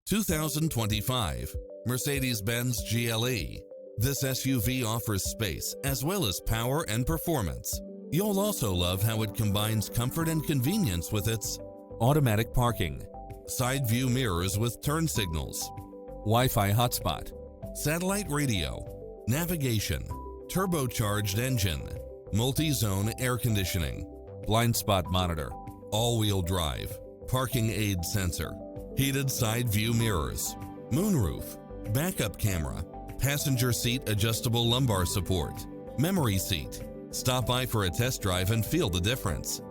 2025 Mercedes-Benz GLE. This SUV offers space as well as power and performance. You'll also love how it combines comfort and convenience with its automatic parking, side view mirrors with turn signals, Wi-Fi hotspot, satellite radio, navigation, turbocharged engine, multi-zone air conditioning, blind spot monitor, all-wheel drive, parking aid sensor, heated side view mirrors, moonroof, backup camera, passenger seat adjustable lumbar support, memory seat. Stop by for a test drive and feel the difference.